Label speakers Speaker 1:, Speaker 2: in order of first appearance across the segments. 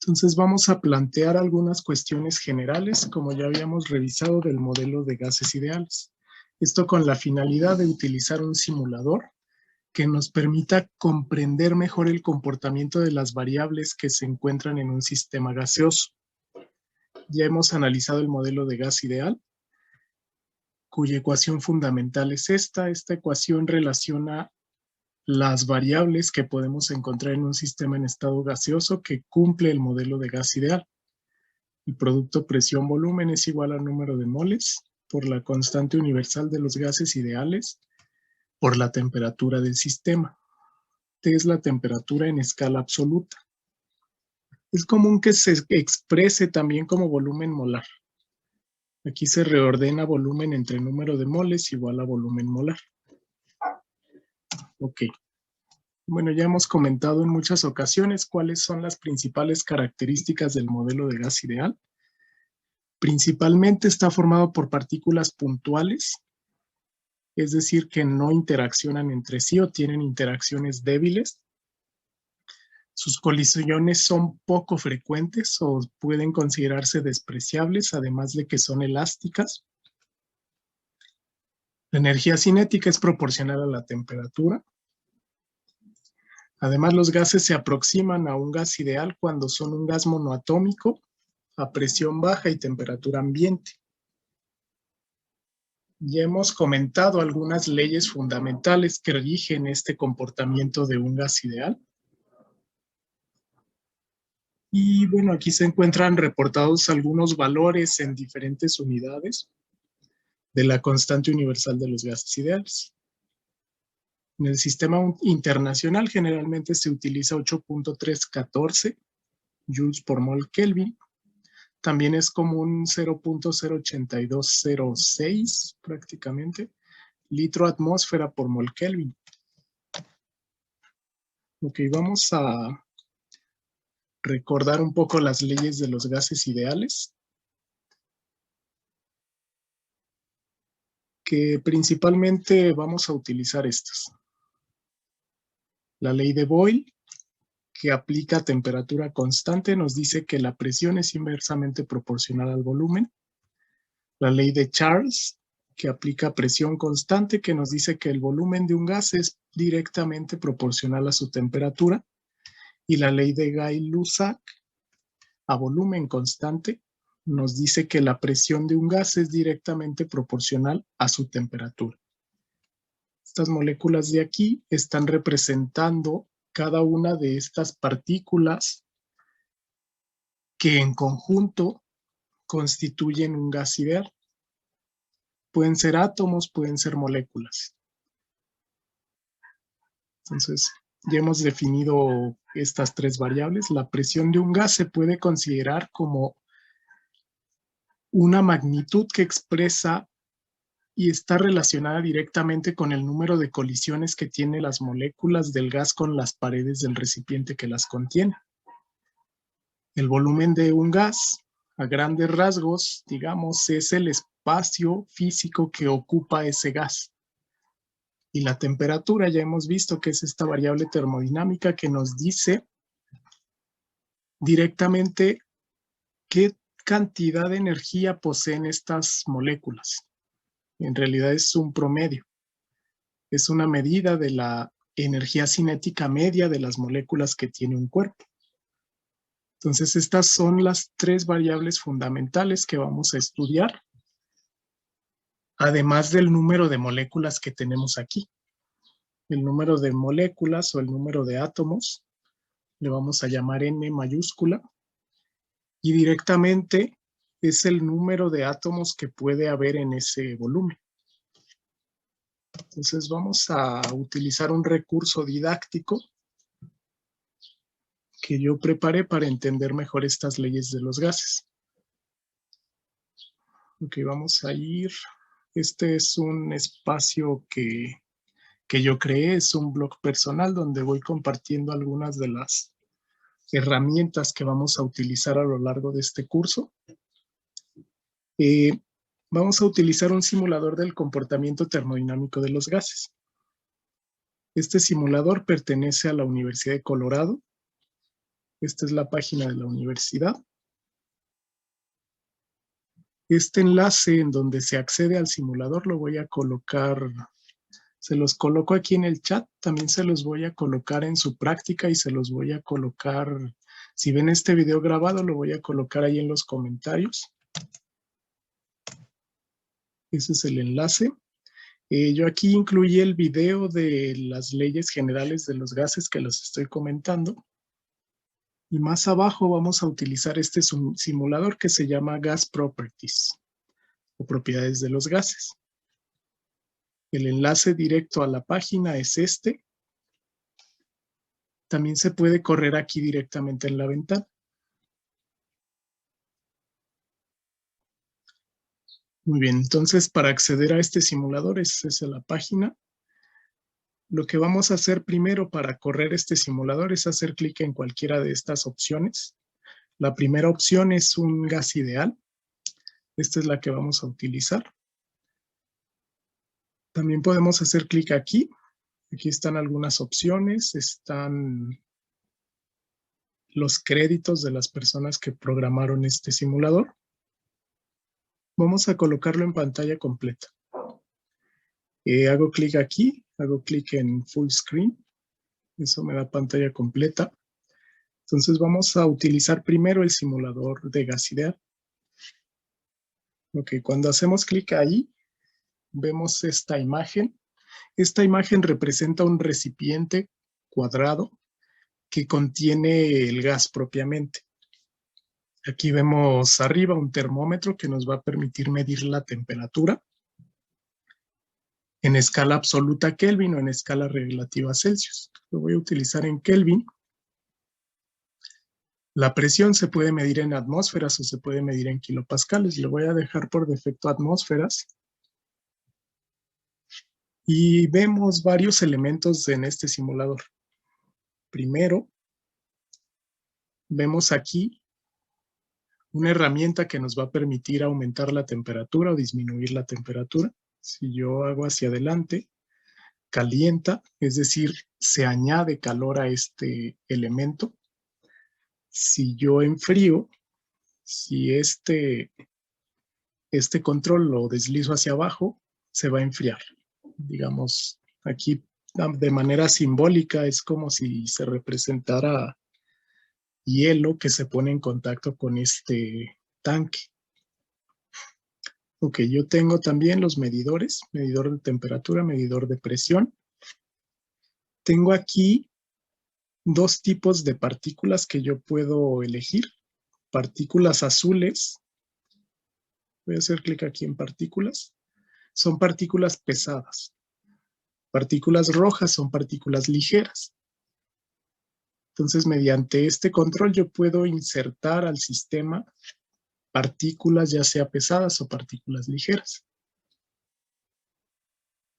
Speaker 1: Entonces vamos a plantear algunas cuestiones generales, como ya habíamos revisado del modelo de gases ideales. Esto con la finalidad de utilizar un simulador que nos permita comprender mejor el comportamiento de las variables que se encuentran en un sistema gaseoso. Ya hemos analizado el modelo de gas ideal, cuya ecuación fundamental es esta. Esta ecuación relaciona las variables que podemos encontrar en un sistema en estado gaseoso que cumple el modelo de gas ideal. El producto presión-volumen es igual al número de moles por la constante universal de los gases ideales por la temperatura del sistema. T es la temperatura en escala absoluta. Es común que se exprese también como volumen molar. Aquí se reordena volumen entre número de moles igual a volumen molar. Ok. Bueno, ya hemos comentado en muchas ocasiones cuáles son las principales características del modelo de gas ideal. Principalmente está formado por partículas puntuales, es decir, que no interaccionan entre sí o tienen interacciones débiles. Sus colisiones son poco frecuentes o pueden considerarse despreciables, además de que son elásticas. La energía cinética es proporcional a la temperatura. Además, los gases se aproximan a un gas ideal cuando son un gas monoatómico a presión baja y temperatura ambiente. Ya hemos comentado algunas leyes fundamentales que rigen este comportamiento de un gas ideal. Y bueno, aquí se encuentran reportados algunos valores en diferentes unidades de la constante universal de los gases ideales. En el sistema internacional generalmente se utiliza 8.314 joules por mol Kelvin. También es común 0.08206 prácticamente litro atmósfera por mol Kelvin. Ok, vamos a recordar un poco las leyes de los gases ideales, que principalmente vamos a utilizar estas. La ley de Boyle, que aplica a temperatura constante, nos dice que la presión es inversamente proporcional al volumen. La ley de Charles, que aplica a presión constante, que nos dice que el volumen de un gas es directamente proporcional a su temperatura. Y la ley de Gay-Lussac, a volumen constante, nos dice que la presión de un gas es directamente proporcional a su temperatura. Estas moléculas de aquí están representando cada una de estas partículas que en conjunto constituyen un gas ideal. Pueden ser átomos, pueden ser moléculas. Entonces, ya hemos definido estas tres variables. La presión de un gas se puede considerar como una magnitud que expresa y está relacionada directamente con el número de colisiones que tienen las moléculas del gas con las paredes del recipiente que las contiene. El volumen de un gas, a grandes rasgos, digamos, es el espacio físico que ocupa ese gas. Y la temperatura, ya hemos visto que es esta variable termodinámica que nos dice directamente qué cantidad de energía poseen estas moléculas. En realidad es un promedio. Es una medida de la energía cinética media de las moléculas que tiene un cuerpo. Entonces, estas son las tres variables fundamentales que vamos a estudiar, además del número de moléculas que tenemos aquí. El número de moléculas o el número de átomos le vamos a llamar N mayúscula y directamente es el número de átomos que puede haber en ese volumen. Entonces vamos a utilizar un recurso didáctico que yo preparé para entender mejor estas leyes de los gases. Ok, vamos a ir. Este es un espacio que yo creé, es un blog personal donde voy compartiendo algunas de las herramientas que vamos a utilizar a lo largo de este curso. Vamos a utilizar un simulador del comportamiento termodinámico de los gases. Este simulador pertenece a la Universidad de Colorado. Esta es la página de la universidad. Este enlace en donde se accede al simulador lo voy a colocar, se los coloco aquí en el chat, también se los voy a colocar en su práctica y se los voy a colocar, si ven este video grabado, lo voy a colocar ahí en los comentarios. Ese es el enlace. Yo aquí incluí el video de las leyes generales de los gases que los estoy comentando. Y más abajo vamos a utilizar este simulador que se llama Gas Properties o propiedades de los gases. El enlace directo a la página es este. También se puede correr aquí directamente en la ventana. Muy bien, entonces para acceder a este simulador esa es la página. Lo que vamos a hacer primero para correr este simulador es hacer clic en cualquiera de estas opciones. La primera opción es un gas ideal. Esta es la que vamos a utilizar. También podemos hacer clic aquí. Aquí están algunas opciones. Están los créditos de las personas que programaron este simulador. Vamos a colocarlo en pantalla completa. Hago clic aquí, hago clic en Full Screen. Eso me da pantalla completa. Entonces vamos a utilizar primero el simulador de gas ideal. Ok, cuando hacemos clic ahí, vemos esta imagen. Esta imagen representa un recipiente cuadrado que contiene el gas propiamente. Aquí vemos arriba un termómetro que nos va a permitir medir la temperatura en escala absoluta Kelvin o en escala relativa Celsius. Lo voy a utilizar en Kelvin. La presión se puede medir en atmósferas o se puede medir en kilopascales. Le voy a dejar por defecto atmósferas. Y vemos varios elementos en este simulador. Primero, vemos aquí una herramienta que nos va a permitir aumentar la temperatura o disminuir la temperatura. Si yo hago hacia adelante, calienta, es decir, se añade calor a este elemento. Si yo enfrío, si este control lo deslizo hacia abajo, se va a enfriar. Digamos, aquí de manera simbólica es como si se representara hielo que se pone en contacto con este tanque. Ok, yo tengo también los medidores, medidor de temperatura, medidor de presión. Tengo aquí dos tipos de partículas que yo puedo elegir. Partículas azules. Voy a hacer clic aquí en partículas. Son partículas pesadas. Partículas rojas son partículas ligeras. Entonces, mediante este control yo puedo insertar al sistema partículas ya sea pesadas o partículas ligeras.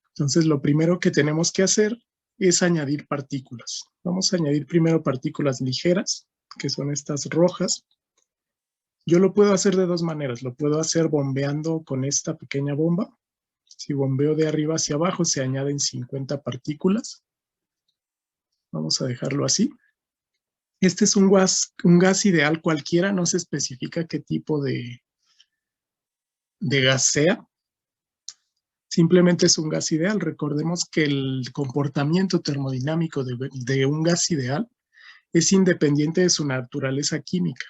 Speaker 1: Entonces, lo primero que tenemos que hacer es añadir partículas. Vamos a añadir primero partículas ligeras, que son estas rojas. Yo lo puedo hacer de dos maneras. Lo puedo hacer bombeando con esta pequeña bomba. Si bombeo de arriba hacia abajo, se añaden 50 partículas. Vamos a dejarlo así. Este es un gas ideal cualquiera, no se especifica qué tipo de gas sea. Simplemente es un gas ideal. Recordemos que el comportamiento termodinámico de un gas ideal es independiente de su naturaleza química.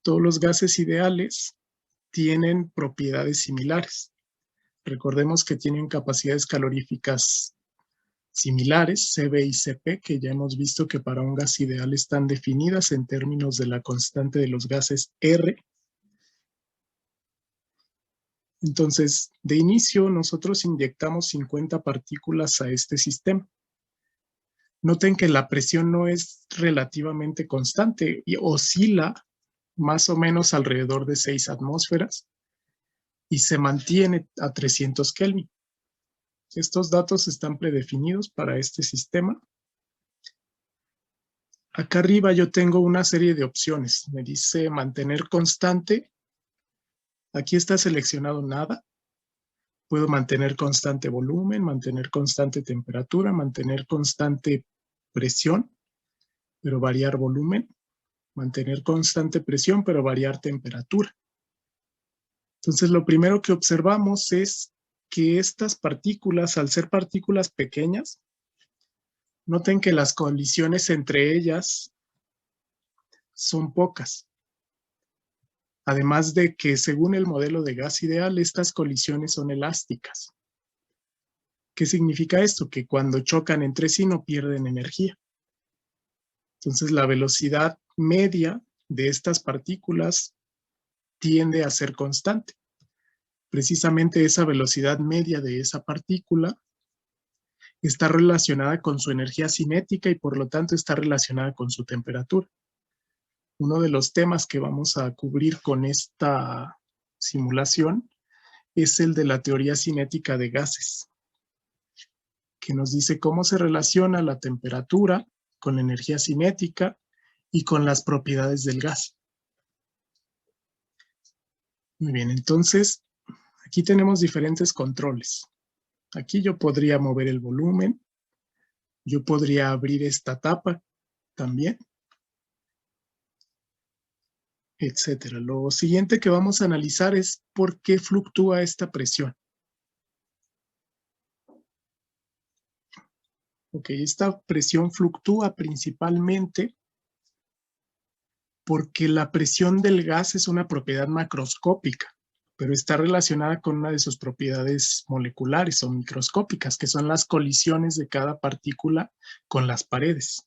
Speaker 1: Todos los gases ideales tienen propiedades similares. Recordemos que tienen capacidades caloríficas similares, CB y CP, que ya hemos visto que para un gas ideal están definidas en términos de la constante de los gases R. Entonces, de inicio, nosotros inyectamos 50 partículas a este sistema. Noten que la presión no es relativamente constante y oscila más o menos alrededor de 6 atmósferas y se mantiene a 300 Kelvin. Estos datos están predefinidos para este sistema. Acá arriba yo tengo una serie de opciones. Me dice mantener constante. Aquí está seleccionado nada. Puedo mantener constante volumen, mantener constante temperatura, mantener constante presión, pero variar volumen. mantener constante presión pero variar temperatura. Entonces lo primero que observamos es que estas partículas, al ser partículas pequeñas, noten que las colisiones entre ellas son pocas. Además de que, según el modelo de gas ideal, estas colisiones son elásticas. ¿Qué significa esto? Que cuando chocan entre sí no pierden energía. Entonces, la velocidad media de estas partículas tiende a ser constante. Precisamente esa velocidad media de esa partícula está relacionada con su energía cinética y por lo tanto está relacionada con su temperatura. Uno de los temas que vamos a cubrir con esta simulación es el de la teoría cinética de gases, que nos dice cómo se relaciona la temperatura con la energía cinética y con las propiedades del gas. Muy bien, entonces aquí tenemos diferentes controles. Aquí yo podría mover el volumen, yo podría abrir esta tapa también, etcétera. Lo siguiente que vamos a analizar es por qué fluctúa esta presión. Ok, esta presión fluctúa principalmente porque la presión del gas es una propiedad macroscópica, pero está relacionada con una de sus propiedades moleculares o microscópicas, que son las colisiones de cada partícula con las paredes.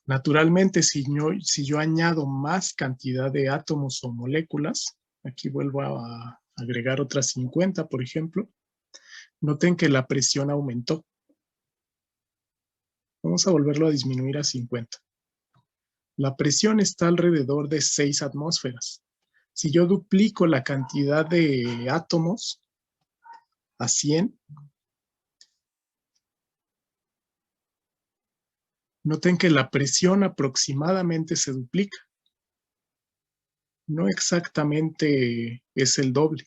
Speaker 1: Naturalmente, si yo añado más cantidad de átomos o moléculas, aquí vuelvo a agregar otras 50, por ejemplo, noten que la presión aumentó. Vamos a volverlo a disminuir a 50. La presión está alrededor de 6 atmósferas. Si yo duplico la cantidad de átomos a 100, noten que la presión aproximadamente se duplica. No exactamente es el doble.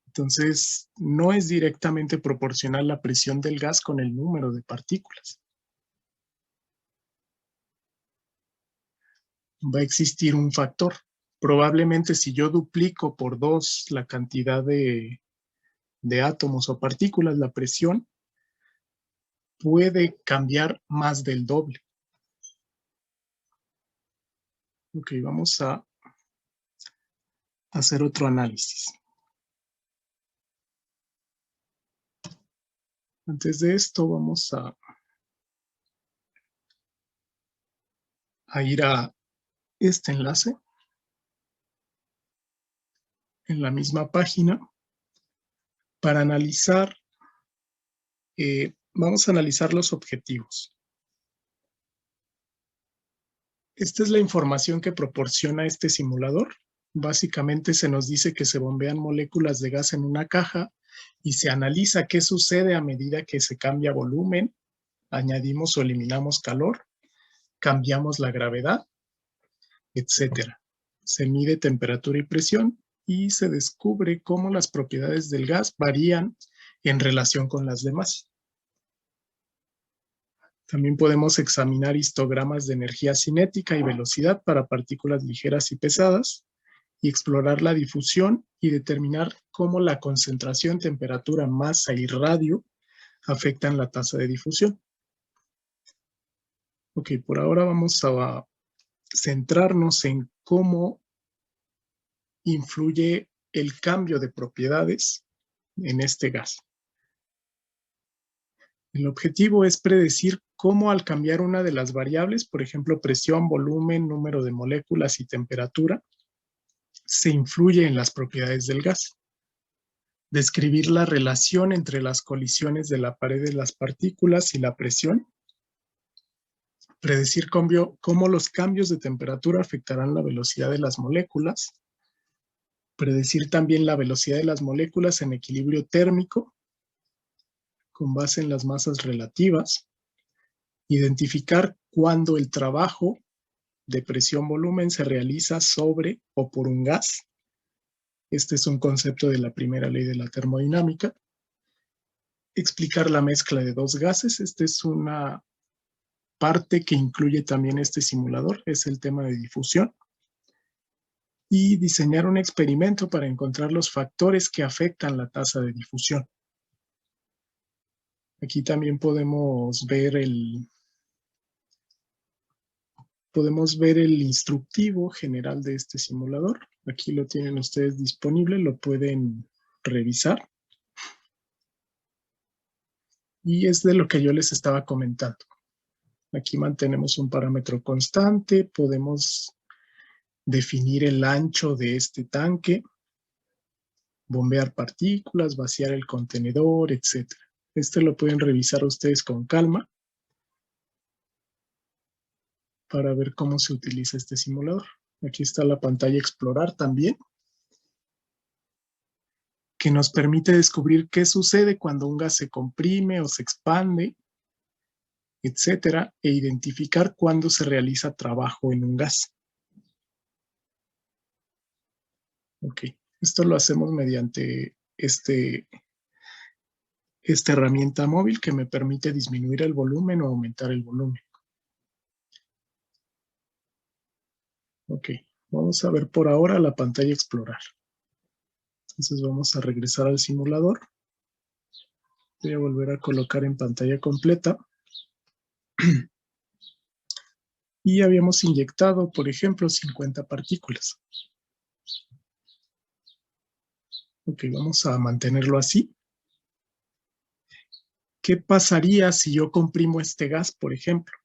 Speaker 1: Entonces, no es directamente proporcional la presión del gas con el número de partículas. Va a existir un factor. Probablemente si yo duplico por 2 la cantidad de átomos o partículas, la presión puede cambiar más del doble. Ok, vamos a hacer otro análisis. Antes de esto vamos a ir a este enlace en la misma página para analizar, vamos a analizar los objetivos. Esta es la información que proporciona este simulador. Básicamente se nos dice que se bombean moléculas de gas en una caja y se analiza qué sucede a medida que se cambia volumen, añadimos o eliminamos calor, cambiamos la gravedad, etcétera. Se mide temperatura y presión y se descubre cómo las propiedades del gas varían en relación con las demás. También podemos examinar histogramas de energía cinética y velocidad para partículas ligeras y pesadas y explorar la difusión y determinar cómo la concentración, temperatura, masa y radio afectan la tasa de difusión. Ok, por ahora vamos a centrarnos en cómo influye el cambio de propiedades en este gas. El objetivo es predecir cómo al cambiar una de las variables, por ejemplo, presión, volumen, número de moléculas y temperatura, se influye en las propiedades del gas. Describir la relación entre las colisiones de la pared de las partículas y la presión. Predecir cómo los cambios de temperatura afectarán la velocidad de las moléculas. Predecir también la velocidad de las moléculas en equilibrio térmico con base en las masas relativas. Identificar cuándo el trabajo de presión-volumen se realiza sobre o por un gas. Este es un concepto de la primera ley de la termodinámica. Explicar la mezcla de dos gases. Esta es una parte que incluye también este simulador es el tema de difusión. Y diseñar un experimento para encontrar los factores que afectan la tasa de difusión. Aquí también podemos ver el instructivo general de este simulador. Aquí lo tienen ustedes disponible, lo pueden revisar. Y es de lo que yo les estaba comentando. Aquí mantenemos un parámetro constante, podemos definir el ancho de este tanque, bombear partículas, vaciar el contenedor, etc. Este lo pueden revisar ustedes con calma para ver cómo se utiliza este simulador. Aquí está la pantalla Explorar también, que nos permite descubrir qué sucede cuando un gas se comprime o se expande, etcétera, e identificar cuándo se realiza trabajo en un gas. Ok, esto lo hacemos mediante esta herramienta móvil que me permite disminuir el volumen o aumentar el volumen. Ok, vamos a ver por ahora la pantalla Explorar. Entonces vamos a regresar al simulador. Voy a volver a colocar en pantalla completa. Y habíamos inyectado, por ejemplo, 50 partículas. Ok, vamos a mantenerlo así. ¿Qué pasaría si yo comprimo este gas, por ejemplo?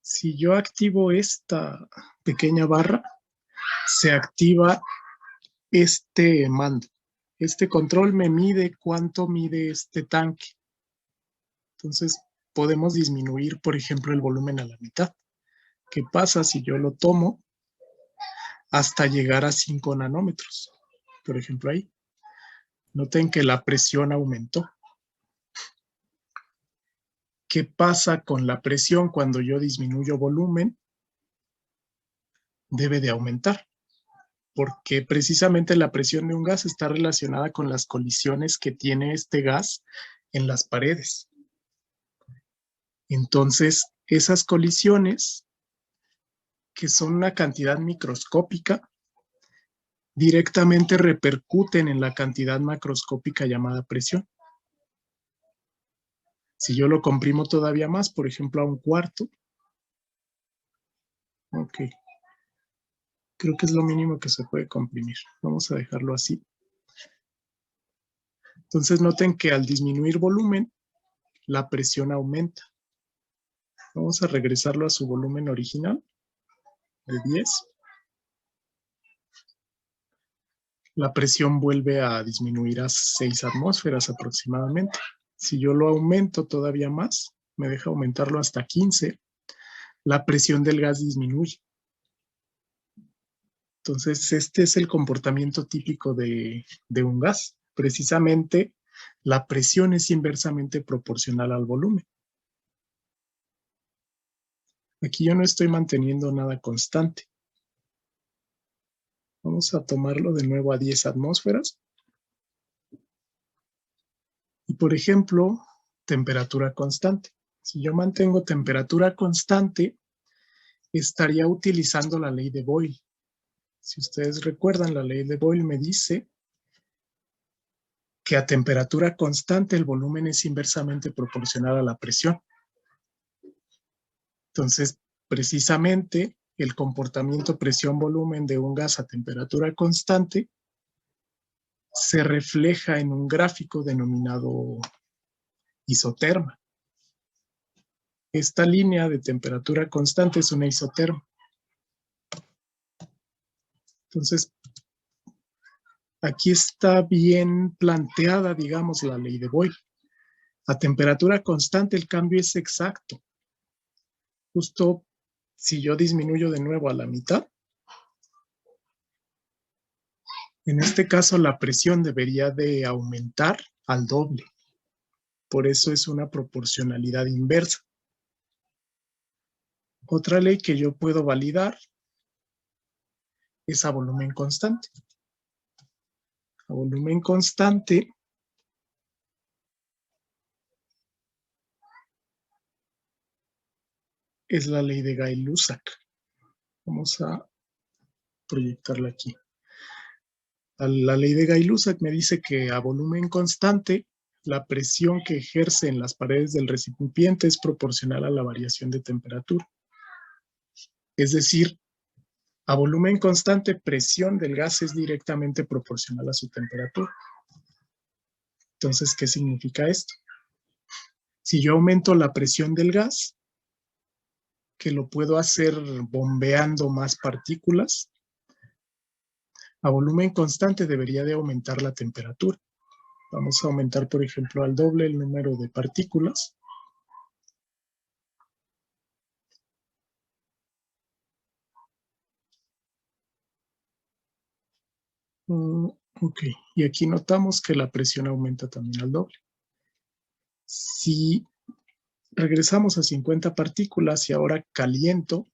Speaker 1: Si yo activo esta pequeña barra, se activa este mando. Este control me mide cuánto mide este tanque. Entonces, podemos disminuir, por ejemplo, el volumen a la mitad. ¿Qué pasa si yo lo tomo hasta llegar a 5 nanómetros? Por ejemplo, ahí. Noten que la presión aumentó. ¿Qué pasa con la presión cuando yo disminuyo volumen? Debe de aumentar, porque precisamente la presión de un gas está relacionada con las colisiones que tiene este gas en las paredes. Entonces, esas colisiones, que son una cantidad microscópica, directamente repercuten en la cantidad macroscópica llamada presión. Si yo lo comprimo todavía más, por ejemplo, a 1/4, ok, creo que es lo mínimo que se puede comprimir. Vamos a dejarlo así. Entonces noten que al disminuir volumen, la presión aumenta. Vamos a regresarlo a su volumen original, de 10. La presión vuelve a disminuir a 6 atmósferas aproximadamente. Si yo lo aumento todavía más, me deja aumentarlo hasta 15, la presión del gas disminuye. Entonces, este es el comportamiento típico de un gas. Precisamente, la presión es inversamente proporcional al volumen. Aquí yo no estoy manteniendo nada constante. Vamos a tomarlo de nuevo a 10 atmósferas. Y, por ejemplo, temperatura constante. Si yo mantengo temperatura constante, estaría utilizando la ley de Boyle. Si ustedes recuerdan, la ley de Boyle me dice que a temperatura constante el volumen es inversamente proporcional a la presión. Entonces, precisamente, el comportamiento presión-volumen de un gas a temperatura constante se refleja en un gráfico denominado isoterma. Esta línea de temperatura constante es una isoterma. Entonces, aquí está bien planteada, digamos, la ley de Boyle. A temperatura constante el cambio es exacto. Justo si yo disminuyo de nuevo a la mitad, en este caso la presión debería de aumentar al doble. Por eso es una proporcionalidad inversa. Otra ley que yo puedo validar es a volumen constante. A volumen constante es la ley de Gay-Lussac. Vamos a proyectarla aquí. La ley de Gay-Lussac me dice que a volumen constante, la presión que ejerce en las paredes del recipiente es proporcional a la variación de temperatura. Es decir, a volumen constante, presión del gas es directamente proporcional a su temperatura. Entonces, ¿qué significa esto? Si yo aumento la presión del gas, que lo puedo hacer bombeando más partículas, a volumen constante debería de aumentar la temperatura. Vamos a aumentar, por ejemplo, al doble el número de partículas. Ok, y aquí notamos que la presión aumenta también al doble. Si regresamos a 50 partículas y ahora caliento,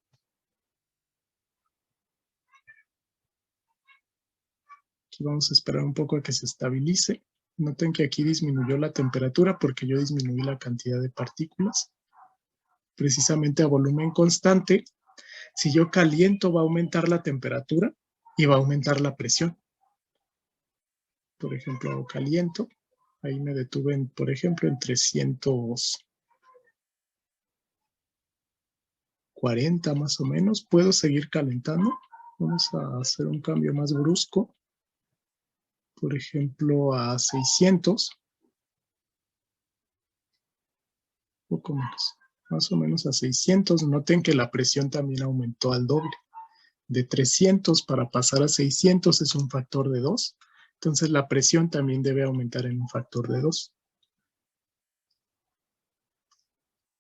Speaker 1: aquí vamos a esperar un poco a que se estabilice. Noten que aquí disminuyó la temperatura porque yo disminuí la cantidad de partículas. Precisamente a volumen constante, si yo caliento va a aumentar la temperatura y va a aumentar la presión. Por ejemplo, caliento, ahí me detuve, por ejemplo, en 340 más o menos. Puedo seguir calentando. Vamos a hacer un cambio más brusco. Por ejemplo, a 600. Poco menos. Más o menos a 600. Noten que la presión también aumentó al doble. De 300 para pasar a 600 es un factor de 2. Entonces la presión también debe aumentar en un factor de 2.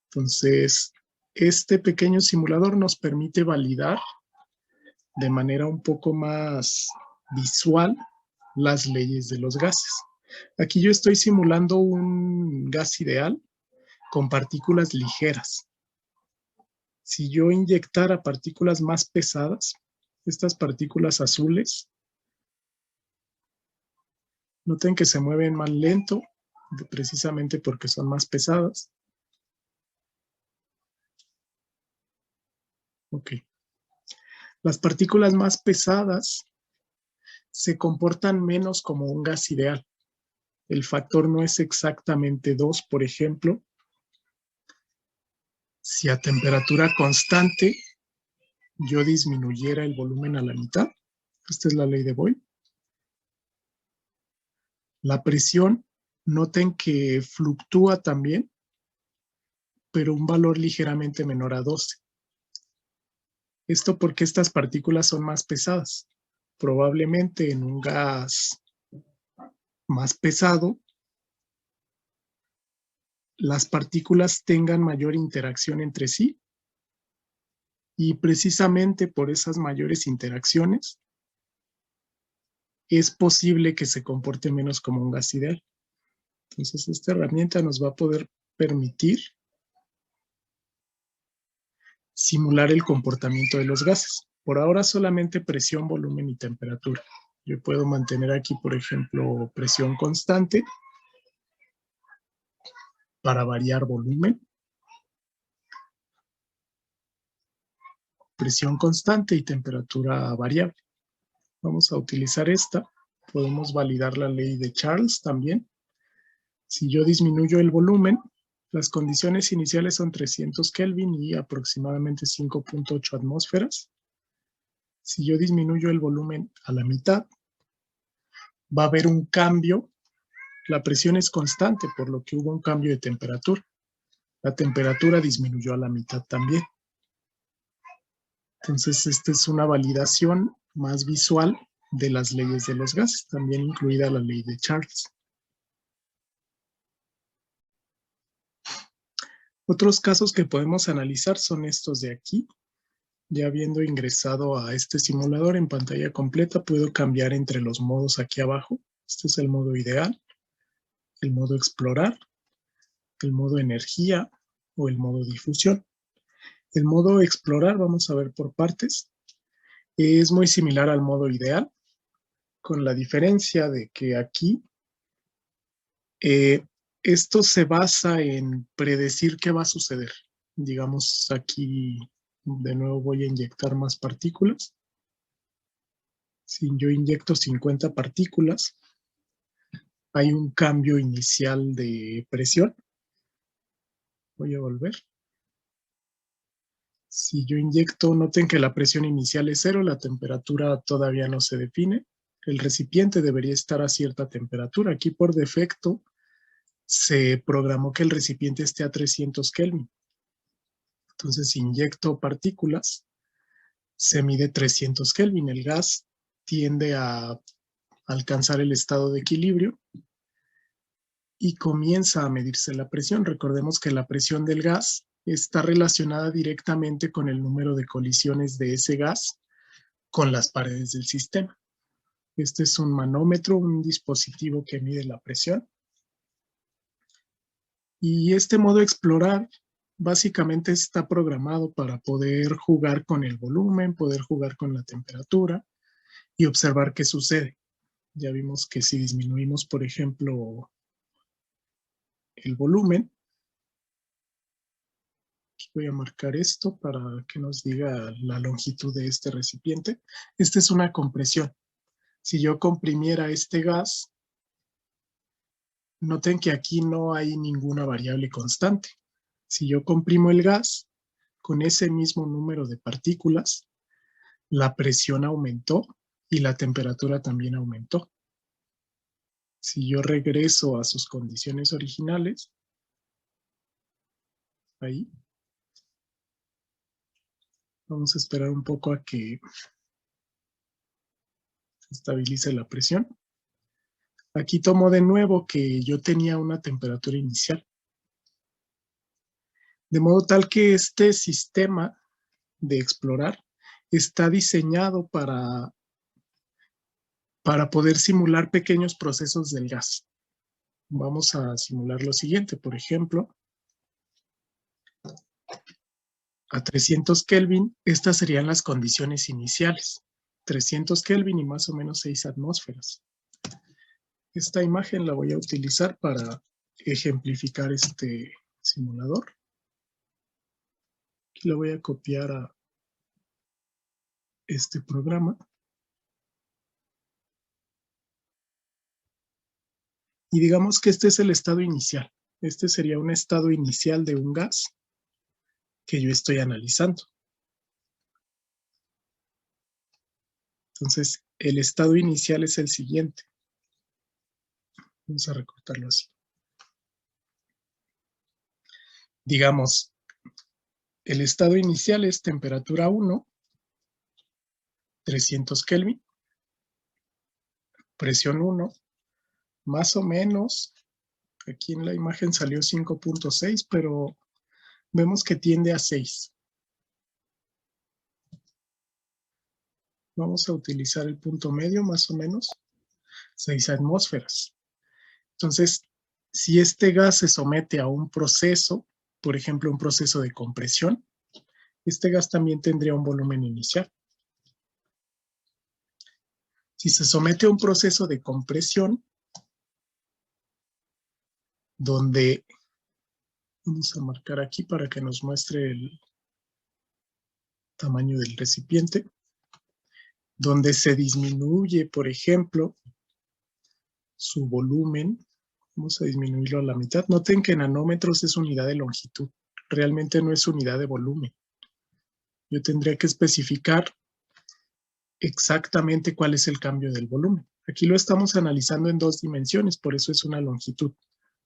Speaker 1: Entonces, este pequeño simulador nos permite validar de manera un poco más visual las leyes de los gases. Aquí yo estoy simulando un gas ideal con partículas ligeras. Si yo inyectara partículas más pesadas, estas partículas azules, noten que se mueven más lento, precisamente porque son más pesadas. Ok. Las partículas más pesadas se comportan menos como un gas ideal. El factor no es exactamente 2, por ejemplo. Si a temperatura constante yo disminuyera el volumen a la mitad, esta es la ley de Boyle, la presión, noten que fluctúa también, pero un valor ligeramente menor a 12. Esto porque estas partículas son más pesadas. Probablemente en un gas más pesado, las partículas tengan mayor interacción entre sí y precisamente por esas mayores interacciones es posible que se comporte menos como un gas ideal. Entonces, esta herramienta nos va a poder permitir simular el comportamiento de los gases. Por ahora solamente presión, volumen y temperatura. Yo puedo mantener aquí, por ejemplo, presión constante para variar volumen. Presión constante y temperatura variable. Vamos a utilizar esta. Podemos validar la ley de Charles también. Si yo disminuyo el volumen, las condiciones iniciales son 300 Kelvin y aproximadamente 5.8 atmósferas. Si yo disminuyo el volumen a la mitad, va a haber un cambio. La presión es constante, por lo que hubo un cambio de temperatura. La temperatura disminuyó a la mitad también. Entonces, esta es una validación más visual de las leyes de los gases, también incluida la ley de Charles. Otros casos que podemos analizar son estos de aquí. Ya habiendo ingresado a este simulador en pantalla completa, puedo cambiar entre los modos aquí abajo. Este es el modo ideal, el modo explorar, el modo energía o el modo difusión. El modo explorar, vamos a ver por partes, es muy similar al modo ideal, con la diferencia de que aquí esto se basa en predecir qué va a suceder. Digamos, aquí de nuevo voy a inyectar más partículas. Si yo inyecto 50 partículas, hay un cambio inicial de presión. Voy a volver. Si yo inyecto, noten que la presión inicial es 0, la temperatura todavía no se define. El recipiente debería estar a cierta temperatura. Aquí por defecto se programó que el recipiente esté a 300 Kelvin. Entonces inyecto partículas, se mide 300 Kelvin. El gas tiende a alcanzar el estado de equilibrio y comienza a medirse la presión. Recordemos que la presión del gas está relacionada directamente con el número de colisiones de ese gas con las paredes del sistema. Este es un manómetro, un dispositivo que mide la presión. Y este modo explorar básicamente está programado para poder jugar con el volumen, poder jugar con la temperatura y observar qué sucede. Ya vimos que si disminuimos, por ejemplo, el volumen, voy a marcar esto para que nos diga la longitud de este recipiente. Esta es una compresión. Si yo comprimiera este gas, noten que aquí no hay ninguna variable constante. Si yo comprimo el gas con ese mismo número de partículas, la presión aumentó y la temperatura también aumentó. Si yo regreso a sus condiciones originales, ahí, vamos a esperar un poco a que se estabilice la presión. Aquí tomo de nuevo que yo tenía una temperatura inicial. De modo tal que este sistema de explorar está diseñado para poder simular pequeños procesos del gas. Vamos a simular lo siguiente. Por ejemplo, a 300 Kelvin, estas serían las condiciones iniciales. 300 Kelvin y más o menos 6 atmósferas. Esta imagen la voy a utilizar para ejemplificar este simulador. Aquí la voy a copiar a este programa. Y digamos que este es el estado inicial. Este sería un estado inicial de un gas que yo estoy analizando. Entonces, el estado inicial es el siguiente. Vamos a recortarlo así. Digamos, el estado inicial es temperatura 1, 300 Kelvin, presión 1, más o menos, aquí en la imagen salió 5.6, pero vemos que tiende a 6. Vamos a utilizar el punto medio, más o menos, 6 atmósferas. Entonces, si este gas se somete a un proceso, por ejemplo, un proceso de compresión, este gas también tendría un volumen inicial. Si se somete a un proceso de compresión, donde, vamos a marcar aquí para que nos muestre el tamaño del recipiente, donde se disminuye, por ejemplo, su volumen, vamos a disminuirlo a la mitad. Noten que nanómetros es unidad de longitud, realmente no es unidad de volumen. Yo tendría que especificar exactamente cuál es el cambio del volumen. Aquí lo estamos analizando en 2 dimensiones, por eso es una longitud.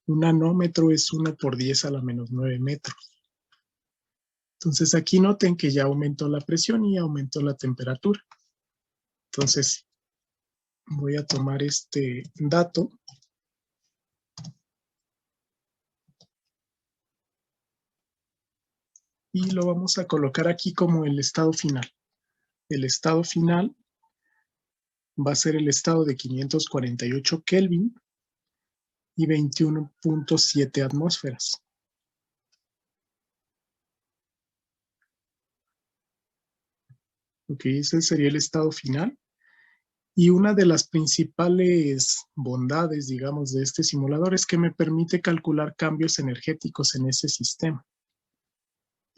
Speaker 1: Un nanómetro es 1 por 10 a la menos 9 metros. Entonces aquí noten que ya aumentó la presión y aumentó la temperatura. Entonces voy a tomar este dato y lo vamos a colocar aquí como el estado final. El estado final va a ser el estado de 548 Kelvin y 21.7 atmósferas. Ok, ese sería el estado final. Y una de las principales bondades, digamos, de este simulador es que me permite calcular cambios energéticos en ese sistema.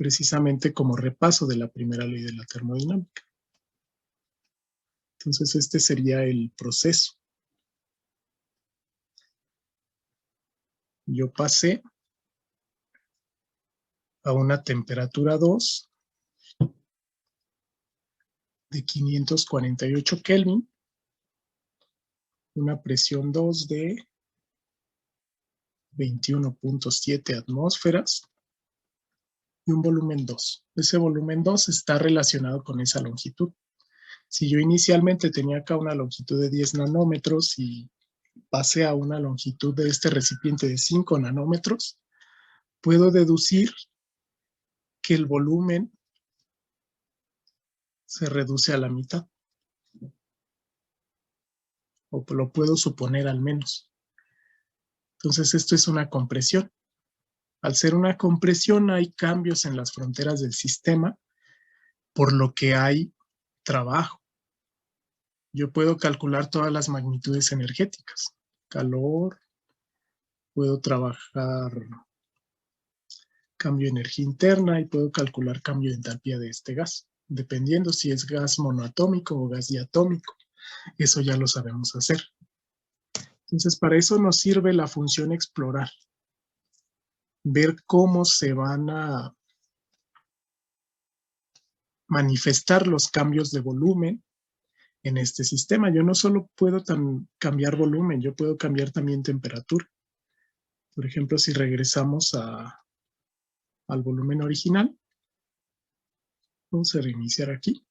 Speaker 1: precisamente como repaso de la primera ley de la termodinámica. Entonces, este sería el proceso. Yo pasé a una temperatura 2 de 548 Kelvin, una presión 2 de 21.7 atmósferas y un volumen 2. Ese volumen 2 está relacionado con esa longitud. Si yo inicialmente tenía acá una longitud de 10 nanómetros y pasé a una longitud de este recipiente de 5 nanómetros, puedo deducir que el volumen se reduce a la mitad. O lo puedo suponer al menos. Entonces esto es una compresión. Al ser una compresión hay cambios en las fronteras del sistema, por lo que hay trabajo. Yo puedo calcular todas las magnitudes energéticas. Calor, puedo trabajar cambio de energía interna y puedo calcular cambio de entalpía de este gas, dependiendo si es gas monoatómico o gas diatómico. Eso ya lo sabemos hacer. Entonces, para eso nos sirve la función explorar. Ver cómo se van a manifestar los cambios de volumen en este sistema. Yo no solo puedo cambiar volumen, yo puedo cambiar también temperatura. Por ejemplo, si regresamos al volumen original, vamos a reiniciar aquí.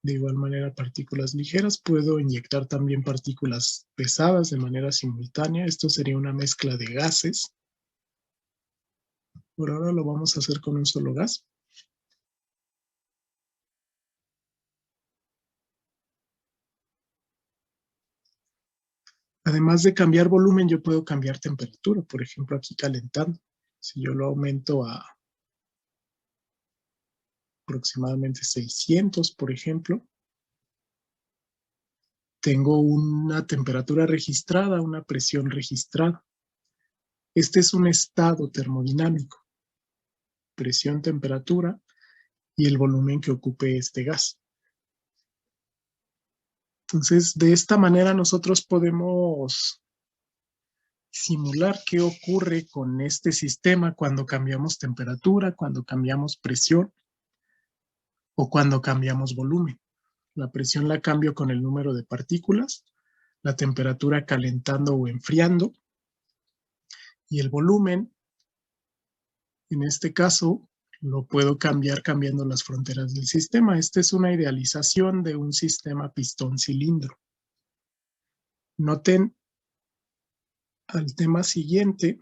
Speaker 1: De igual manera, partículas ligeras. Puedo inyectar también partículas pesadas de manera simultánea. Esto sería una mezcla de gases. Por ahora lo vamos a hacer con un solo gas. Además de cambiar volumen, yo puedo cambiar temperatura. Por ejemplo, aquí calentando. Si yo lo aumento a aproximadamente 600, por ejemplo, tengo una temperatura registrada, una presión registrada. Este es un estado termodinámico. Presión, temperatura y el volumen que ocupe este gas. Entonces, de esta manera nosotros podemos simular qué ocurre con este sistema cuando cambiamos temperatura, cuando cambiamos presión o cuando cambiamos volumen. La presión la cambio con el número de partículas, la temperatura calentando o enfriando y el volumen, en este caso, lo puedo cambiar cambiando las fronteras del sistema. Esta es una idealización de un sistema pistón-cilindro. Noten al tema siguiente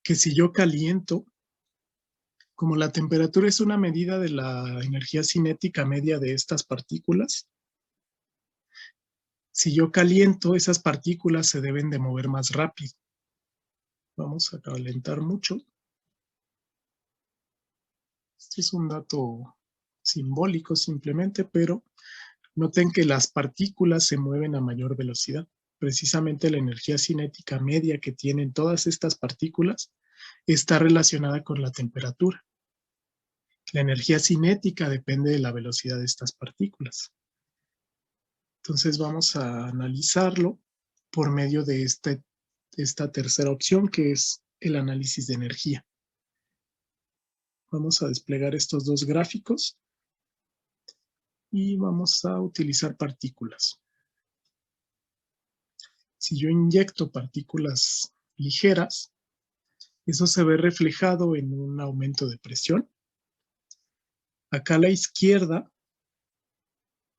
Speaker 1: que si yo caliento, como la temperatura es una medida de la energía cinética media de estas partículas, si yo caliento, esas partículas se deben de mover más rápido. Vamos a calentar mucho. Este es un dato simbólico simplemente, pero noten que las partículas se mueven a mayor velocidad. Precisamente la energía cinética media que tienen todas estas partículas está relacionada con la temperatura. La energía cinética depende de la velocidad de estas partículas. Entonces vamos a analizarlo por medio de esta tercera opción, que es el análisis de energía. Vamos a desplegar estos dos gráficos y vamos a utilizar partículas. Si yo inyecto partículas ligeras, eso se ve reflejado en un aumento de presión. Acá a la izquierda,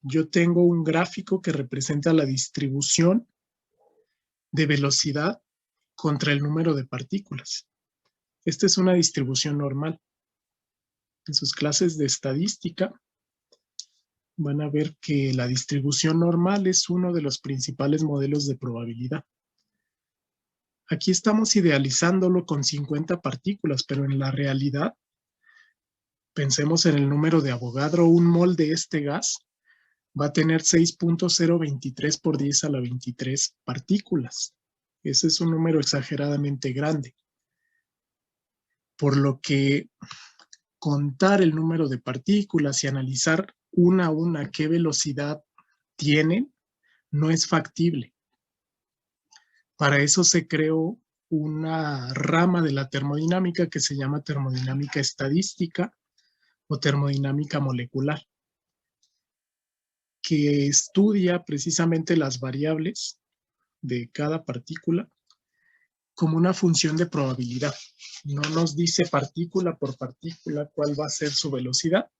Speaker 1: yo tengo un gráfico que representa la distribución de velocidad contra el número de partículas. Esta es una distribución normal. En sus clases de estadística van a ver que la distribución normal es uno de los principales modelos de probabilidad. Aquí estamos idealizándolo con 50 partículas, pero en la realidad, pensemos en el número de Avogadro, un mol de este gas va a tener 6.023 por 10 a la 23 partículas. Ese es un número exageradamente grande, por lo que contar el número de partículas y analizar una a una qué velocidad tienen no es factible. Para eso se creó una rama de la termodinámica que se llama termodinámica estadística o termodinámica molecular, que estudia precisamente las variables de cada partícula como una función de probabilidad. No nos dice partícula por partícula cuál va a ser su velocidad,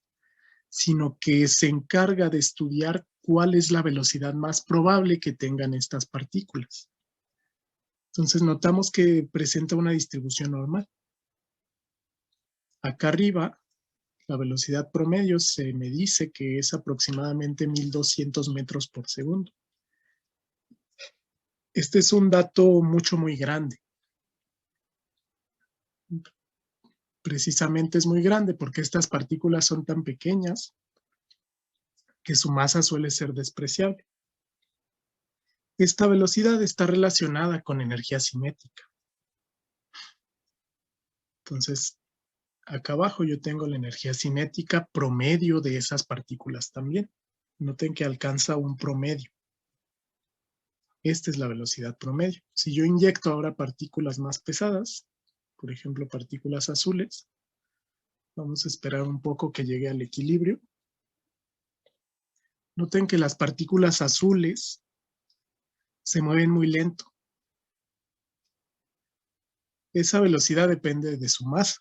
Speaker 1: sino que se encarga de estudiar cuál es la velocidad más probable que tengan estas partículas. Entonces notamos que presenta una distribución normal. Acá arriba, la velocidad promedio se me dice que es aproximadamente 1200 metros por segundo. Este es un dato muy grande. Precisamente es muy grande porque estas partículas son tan pequeñas que su masa suele ser despreciable. Esta velocidad está relacionada con energía cinética. Entonces, acá abajo yo tengo la energía cinética promedio de esas partículas también. Noten que alcanza un promedio. Esta es la velocidad promedio. Si yo inyecto ahora partículas más pesadas, por ejemplo, partículas azules, vamos a esperar un poco que llegue al equilibrio. Noten que las partículas azules se mueven muy lento. Esa velocidad depende de su masa.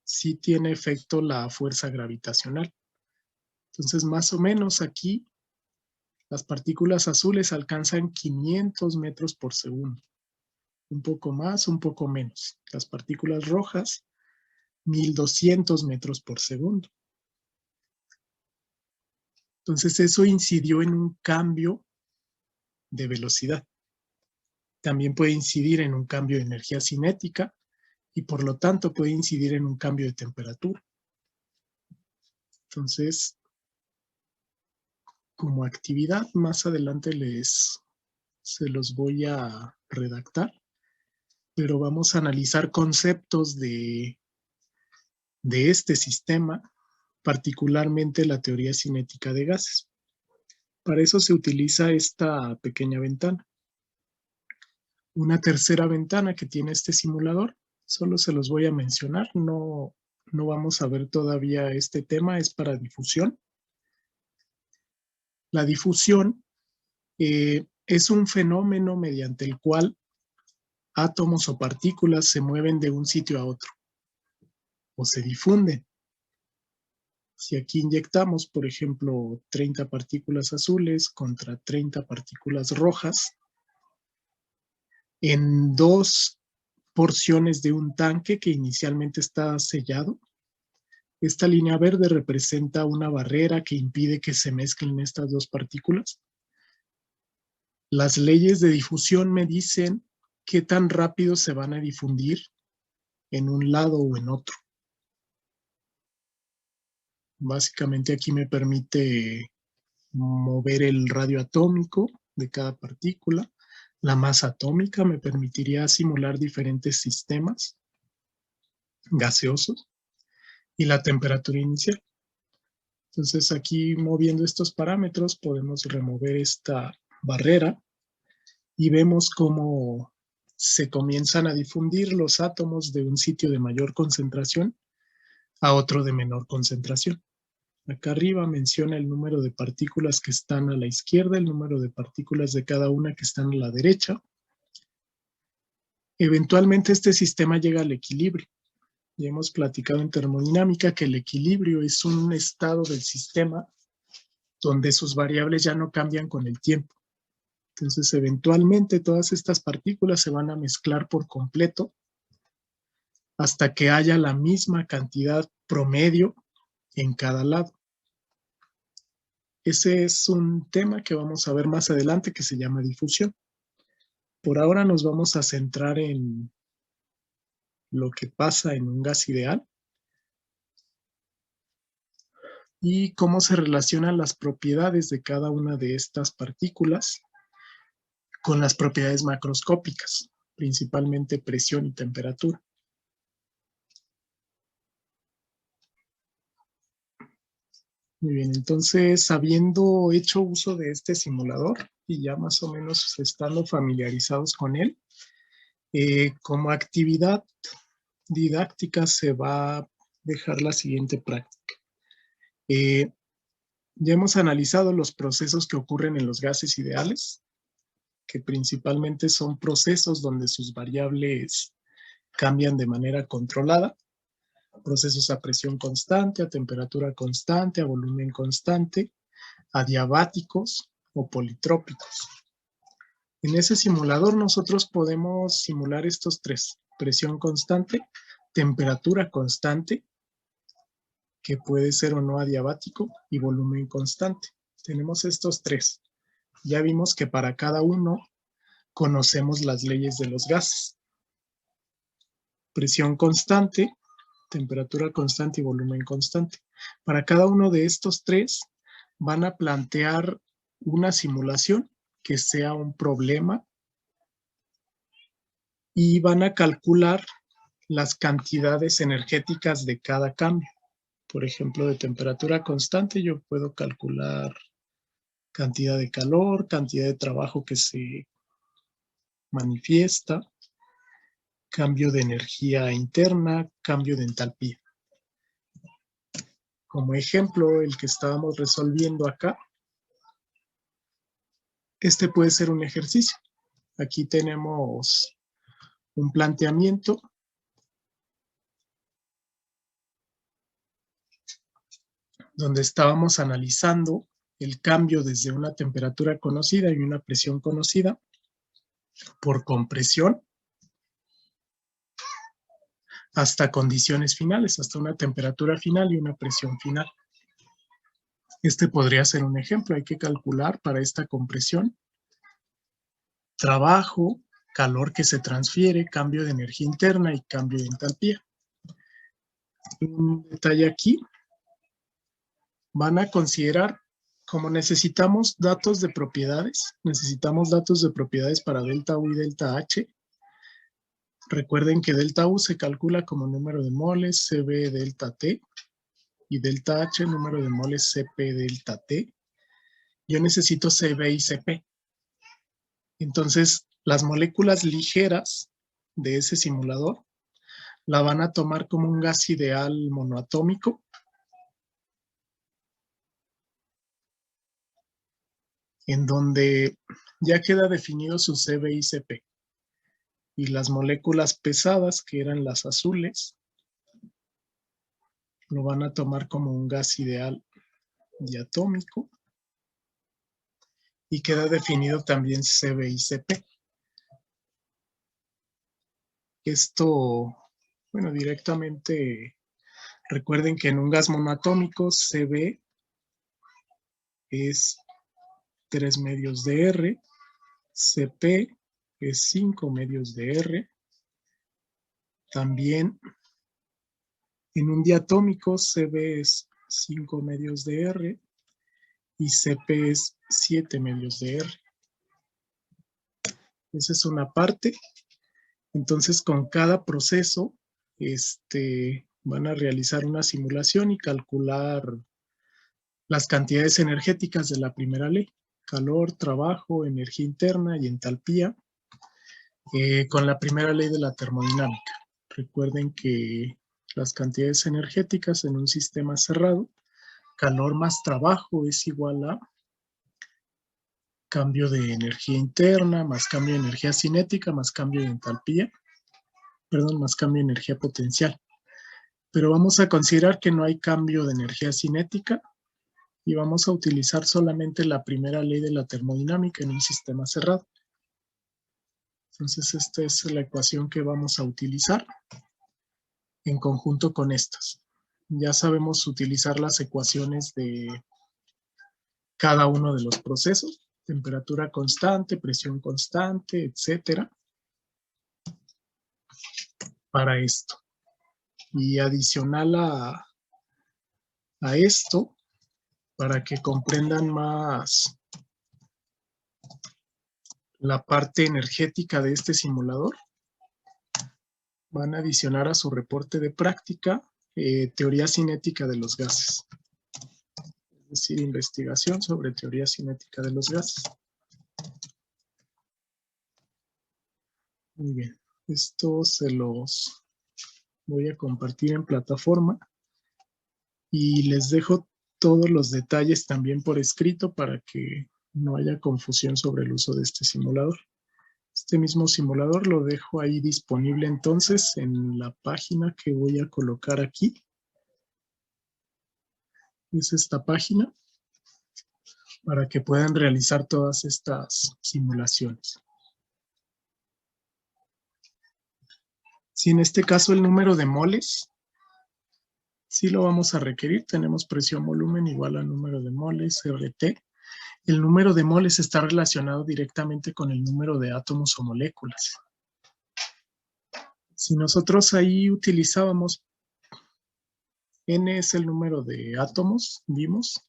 Speaker 1: Sí tiene efecto la fuerza gravitacional. Entonces, más o menos aquí, las partículas azules alcanzan 500 metros por segundo. Un poco más, un poco menos. Las partículas rojas, 1200 metros por segundo. Entonces, eso incidió en un cambio de velocidad. También puede incidir en un cambio de energía cinética y por lo tanto puede incidir en un cambio de temperatura. Entonces, como actividad, más adelante se los voy a redactar, pero vamos a analizar conceptos de este sistema, particularmente la teoría cinética de gases. Para eso se utiliza esta pequeña ventana. Una tercera ventana que tiene este simulador, solo se los voy a mencionar, no vamos a ver todavía este tema, es para difusión. La difusión es un fenómeno mediante el cual átomos o partículas se mueven de un sitio a otro o se difunden. Si aquí inyectamos, por ejemplo, 30 partículas azules contra 30 partículas rojas, en dos porciones de un tanque que inicialmente está sellado, esta línea verde representa una barrera que impide que se mezclen estas dos partículas. Las leyes de difusión me dicen qué tan rápido se van a difundir en un lado o en otro. Básicamente aquí me permite mover el radio atómico de cada partícula. La masa atómica me permitiría simular diferentes sistemas gaseosos y la temperatura inicial. Entonces aquí moviendo estos parámetros podemos remover esta barrera y vemos cómo se comienzan a difundir los átomos de un sitio de mayor concentración a otro de menor concentración. Acá arriba menciona el número de partículas que están a la izquierda, el número de partículas de cada una que están a la derecha. Eventualmente este sistema llega al equilibrio. Ya hemos platicado en termodinámica que el equilibrio es un estado del sistema donde sus variables ya no cambian con el tiempo. Entonces, eventualmente todas estas partículas se van a mezclar por completo hasta que haya la misma cantidad promedio en cada lado. Ese es un tema que vamos a ver más adelante que se llama difusión. Por ahora nos vamos a centrar en lo que pasa en un gas ideal y cómo se relacionan las propiedades de cada una de estas partículas con las propiedades macroscópicas, principalmente presión y temperatura. Muy bien, entonces, habiendo hecho uso de este simulador y ya más o menos estando familiarizados con él, como actividad didáctica se va a dejar la siguiente práctica. Ya hemos analizado los procesos que ocurren en los gases ideales, que principalmente son procesos donde sus variables cambian de manera controlada, procesos a presión constante, a temperatura constante, a volumen constante, adiabáticos o politrópicos. En ese simulador nosotros podemos simular estos tres: presión constante, temperatura constante, que puede ser o no adiabático, y volumen constante. Tenemos estos tres. Ya vimos que para cada uno conocemos las leyes de los gases. Presión constante, temperatura constante y volumen constante. Para cada uno de estos tres van a plantear una simulación que sea un problema y van a calcular las cantidades energéticas de cada cambio. Por ejemplo, de temperatura constante yo puedo calcular cantidad de calor, cantidad de trabajo que se manifiesta, cambio de energía interna, cambio de entalpía. Como ejemplo, el que estábamos resolviendo acá, este puede ser un ejercicio. Aquí tenemos un planteamiento donde estábamos analizando el cambio desde una temperatura conocida y una presión conocida por compresión hasta condiciones finales, hasta una temperatura final y una presión final. Este podría ser un ejemplo. Hay que calcular para esta compresión trabajo, calor que se transfiere, cambio de energía interna y cambio de entalpía. Un detalle aquí, van a considerar, como necesitamos datos de propiedades para delta U y delta H. Recuerden que delta U se calcula como número de moles CB delta T y delta H número de moles CP delta T. Yo necesito CB y CP. Entonces, las moléculas ligeras de ese simulador la van a tomar como un gas ideal monoatómico, en donde ya queda definido su CB y CP. Y las moléculas pesadas, que eran las azules, lo van a tomar como un gas ideal diatómico. Y queda definido también CB y CP. Esto, bueno, directamente recuerden que en un gas monoatómico CB es 3 medios de R, CP es 5 medios de R. También en un diatómico CB es 5 medios de R y CP es 7 medios de R. Esa es una parte. Entonces, con cada proceso, van a realizar una simulación y calcular las cantidades energéticas de la primera ley: calor, trabajo, energía interna y entalpía, con la primera ley de la termodinámica. Recuerden que las cantidades energéticas en un sistema cerrado, calor más trabajo es igual a cambio de energía interna más cambio de energía cinética más cambio de entalpía, más cambio de energía potencial. Pero vamos a considerar que no hay cambio de energía cinética y vamos a utilizar solamente la primera ley de la termodinámica en un sistema cerrado. Entonces, esta es la ecuación que vamos a utilizar en conjunto con estas. Ya sabemos utilizar las ecuaciones de cada uno de los procesos: temperatura constante, presión constante, etcétera, para esto. Y adicional a esto, para que comprendan más la parte energética de este simulador. Van a adicionar a su reporte de práctica teoría cinética de los gases. Es decir, investigación sobre teoría cinética de los gases. Muy bien. Esto se los voy a compartir en plataforma y les dejo todos los detalles también por escrito para que no haya confusión sobre el uso de este simulador. Este mismo simulador lo dejo ahí disponible entonces en la página que voy a colocar aquí. Es esta página para que puedan realizar todas estas simulaciones. Si en este caso el número de moles, sí lo vamos a requerir. Tenemos presión-volumen igual al número de moles, RT. El número de moles está relacionado directamente con el número de átomos o moléculas. Si nosotros ahí utilizábamos, N es el número de átomos, vimos.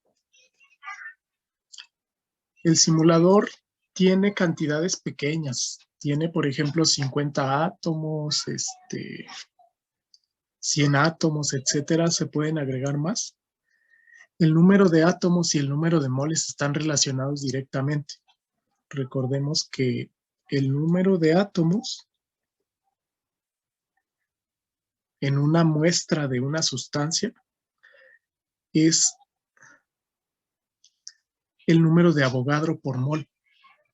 Speaker 1: El simulador tiene cantidades pequeñas. Tiene, por ejemplo, 50 átomos, 100 átomos, etcétera. Se pueden agregar más. El número de átomos y el número de moles están relacionados directamente. Recordemos que el número de átomos en una muestra de una sustancia es el número de Avogadro por mol,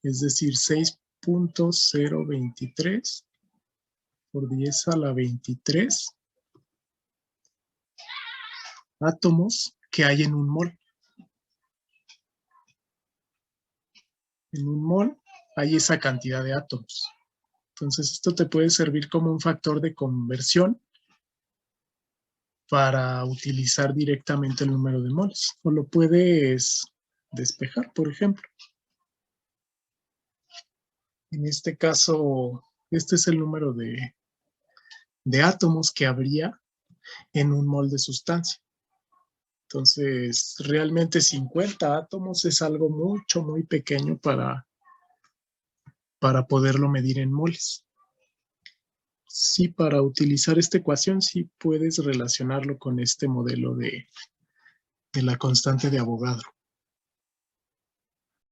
Speaker 1: es decir, 6.023 por 10 a la 23 átomos que hay en un mol. En un mol hay esa cantidad de átomos. Entonces, esto te puede servir como un factor de conversión para utilizar directamente el número de moles. O lo puedes despejar, por ejemplo. En este caso, este es el número de átomos que habría en un mol de sustancia. Entonces, realmente 50 átomos es algo muy pequeño para poderlo medir en moles. Sí, para utilizar esta ecuación, sí puedes relacionarlo con este modelo de la constante de Avogadro.